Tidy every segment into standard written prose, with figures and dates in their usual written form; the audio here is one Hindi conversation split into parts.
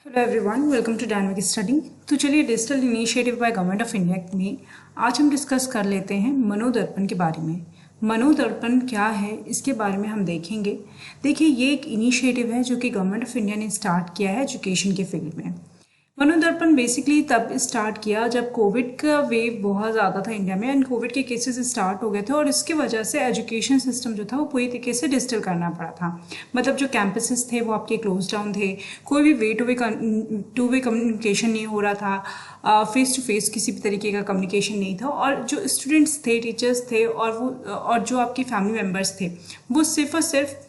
Hello everyone, welcome to dynamic study. तो चलिए, digital initiative by government of India में आज हम डिस्कस कर लेते हैं मनोदर्पण के बारे में। मनोदर्पण क्या है, इसके बारे में हम देखेंगे। देखिए, ये एक इनिशिएटिव है जो कि गवर्नमेंट ऑफ इंडिया ने स्टार्ट किया है एजुकेशन के फील्ड में। मनोदर्पण बेसिकली तब स्टार्ट किया जब कोविड का वेव बहुत ज़्यादा था इंडिया में एंड कोविड के केसेस स्टार्ट हो गए थे और इसकी वजह से एजुकेशन सिस्टम जो था वो पूरी तरीके से डिजिटल करना पड़ा था। मतलब जो कैंपसेस थे वो आपके क्लोज डाउन थे, कोई भी वे टू वे कम्युनिकेशन नहीं हो रहा था, फेस टू फेस किसी भी तरीके का कम्युनिकेशन नहीं था और जो स्टूडेंट्स थे, टीचर्स थे और जो आपके फैमिली मेम्बर्स थे वो सिर्फ और सिर्फ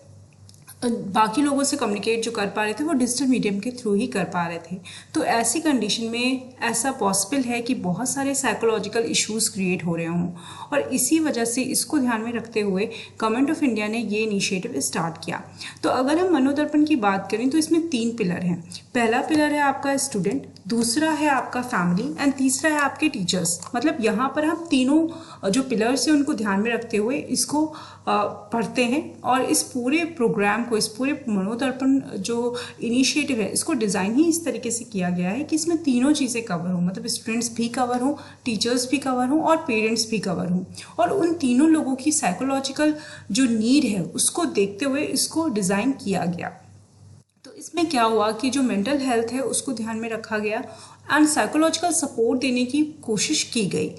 बाकी लोगों से कम्युनिकेट जो कर पा रहे थे वो डिजिटल मीडियम के थ्रू ही कर पा रहे थे। तो ऐसी कंडीशन में ऐसा पॉसिबल है कि बहुत सारे साइकोलॉजिकल इश्यूज क्रिएट हो रहे हों और इसी वजह से इसको ध्यान में रखते हुए गवर्नमेंट ऑफ इंडिया ने ये इनिशिएटिव स्टार्ट किया। तो अगर हम मनोदर्पण की बात करें तो इसमें 3 पिलर हैं। पहला पिलर है आपका स्टूडेंट, दूसरा है आपका फैमिली एंड तीसरा है आपके टीचर्स। मतलब यहाँ पर हम तीनों जो पिलर्स हैं उनको ध्यान में रखते हुए इसको पढ़ते हैं और इस पूरे प्रोग्राम को, इस पूरे मनोदर्पण जो इनिशिएटिव है, इसको डिज़ाइन ही इस तरीके से किया गया है कि इसमें तीनों चीज़ें कवर हों। मतलब स्टूडेंट्स भी कवर हों, टीचर्स भी कवर हों और पेरेंट्स भी कवर हों और उन तीनों लोगों की साइकोलॉजिकल जो नीड है उसको देखते हुए इसको डिज़ाइन किया गया। तो इसमें क्या हुआ कि जो मेंटल हेल्थ है उसको ध्यान में रखा गया एंड साइकोलॉजिकल सपोर्ट देने की कोशिश की गई।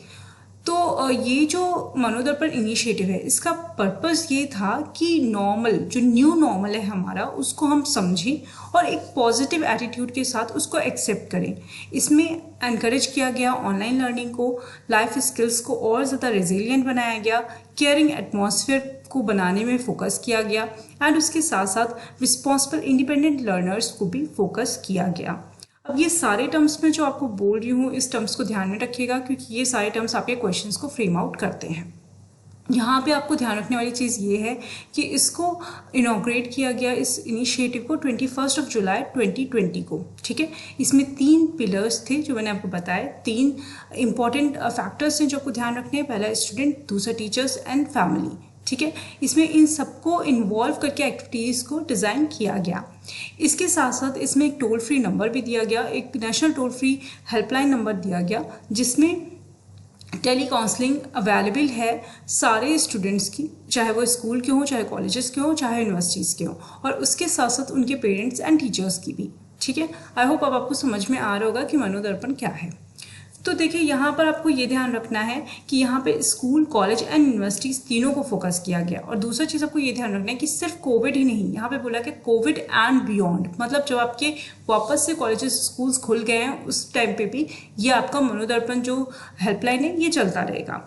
तो ये जो मनोदर्पण इनिशिएटिव है इसका पर्पस ये था कि नॉर्मल, जो न्यू नॉर्मल है हमारा, उसको हम समझें और एक पॉजिटिव एटीट्यूड के साथ उसको एक्सेप्ट करें। इसमें एनकरेज किया गया ऑनलाइन लर्निंग को, लाइफ स्किल्स को और ज़्यादा रेजिलिएंट बनाया गया, केयरिंग एटमॉस्फेयर को बनाने में फोकस किया गया एंड उसके साथ साथ रिस्पॉन्सिबल इंडिपेंडेंट लर्नर्स को भी फोकस किया गया। अब ये सारे टर्म्स में जो आपको बोल रही हूँ, इस टर्म्स को ध्यान में रखिएगा क्योंकि ये सारे टर्म्स आपके क्वेश्चंस को फ्रेम आउट करते हैं। यहाँ पे आपको ध्यान रखने वाली चीज़ ये है कि इसको इनॉग्रेट किया गया, इस इनिशिएटिव को 21 जुलाई 2020 को। ठीक है, इसमें 3 पिलर्स थे जो मैंने आपको बताया। 3 इंपॉर्टेंट फैक्टर्स हैं जो आपको ध्यान रखने हैं। पहला स्टूडेंट, दूसरा टीचर्स एंड फैमिली। ठीक है, इसमें इन सबको इन्वॉल्व करके एक्टिविटीज़ को डिज़ाइन किया गया। इसके साथ साथ इसमें एक टोल फ्री नंबर भी दिया गया, एक national toll free helpline number दिया गया जिसमें टेली काउंसलिंग अवेलेबल है सारे स्टूडेंट्स की, चाहे वो स्कूल के हों, चाहे कॉलेजेस के हों, चाहे यूनिवर्सिटीज़ के हों, और उसके साथ साथ उनके पेरेंट्स एंड टीचर्स की भी। ठीक है, आई होप अब आपको समझ में आ रहा होगा कि मनोदर्पण क्या है। तो देखिए, यहाँ पर आपको ये ध्यान रखना है कि यहाँ पे स्कूल, कॉलेज एंड यूनिवर्सिटीज़ तीनों को फोकस किया गया। और दूसरा चीज़ आपको ये ध्यान रखना है कि सिर्फ कोविड ही नहीं, यहाँ पे बोला कि कोविड एंड बियॉन्ड, मतलब जब आपके वापस से कॉलेजेस, स्कूल्स खुल गए हैं उस टाइम पे भी ये आपका मनोदर्पण जो हेल्पलाइन है ये चलता रहेगा।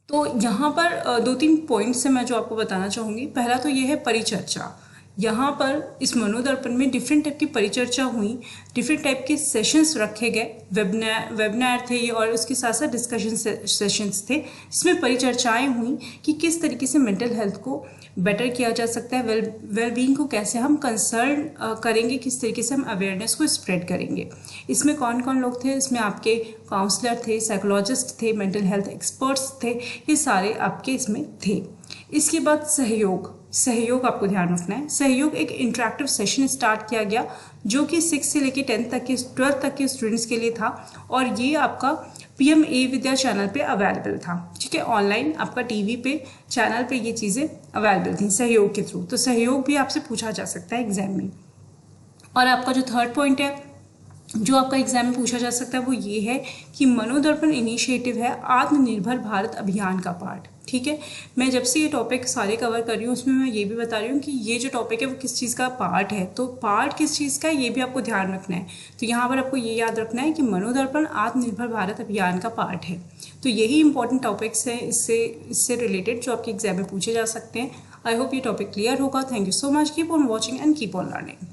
तो यहाँ पर 2-3 पॉइंट्स है मैं जो आपको बताना चाहूँगी। पहला तो ये है परिचर्चा। यहाँ पर इस मनोदर्पण में डिफरेंट टाइप की परिचर्चा हुई, डिफरेंट टाइप के सेशंस रखे गए, वेबिनार थे ये और उसके साथ साथ डिस्कशन सेशंस थे। इसमें परिचर्चाएं हुई कि किस तरीके से मेंटल हेल्थ को बेटर किया जा सकता है, वेलबींग को कैसे हम कंसर्न करेंगे, किस तरीके से हम अवेयरनेस को स्प्रेड करेंगे। इसमें कौन कौन लोग थे? इसमें आपके काउंसलर थे, साइकोलॉजिस्ट थे, मेंटल हेल्थ एक्सपर्ट्स थे, ये सारे आपके इसमें थे। इसके बाद सहयोग आपको ध्यान रखना है। सहयोग एक इंटरेक्टिव सेशन स्टार्ट किया गया जो कि 6 से लेकर 12 तक के स्टूडेंट्स के लिए था और ये आपका PM ई विद्या चैनल पे अवेलेबल था। ठीक है, ऑनलाइन आपका टीवी पे चैनल पे ये चीज़ें अवेलेबल थी सहयोग के थ्रू। तो सहयोग भी आपसे पूछा जा सकता है एग्जाम में। और आपका जो थर्ड पॉइंट है जो आपका एग्जाम में पूछा जा सकता है वो ये है कि मनोदर्पण इनिशिएटिव है आत्मनिर्भर भारत अभियान का पार्ट। ठीक है, मैं जब से ये टॉपिक सारे कवर कर रही हूँ उसमें मैं ये भी बता रही हूँ कि ये जो टॉपिक है वो किस चीज़ का पार्ट है। तो पार्ट किस चीज़ का है ये भी आपको ध्यान रखना है। तो यहाँ पर आपको ये याद रखना है कि मनोदर्पण आत्मनिर्भर भारत अभियान का पार्ट है। तो यही इंपॉर्टेंट टॉपिक्स हैं इससे रिलेटेड जो आपके एग्जाम में पूछे जा सकते हैं। आई होप ये टॉपिक क्लियर होगा। Thank you so much. Keep on watching and keep on learning.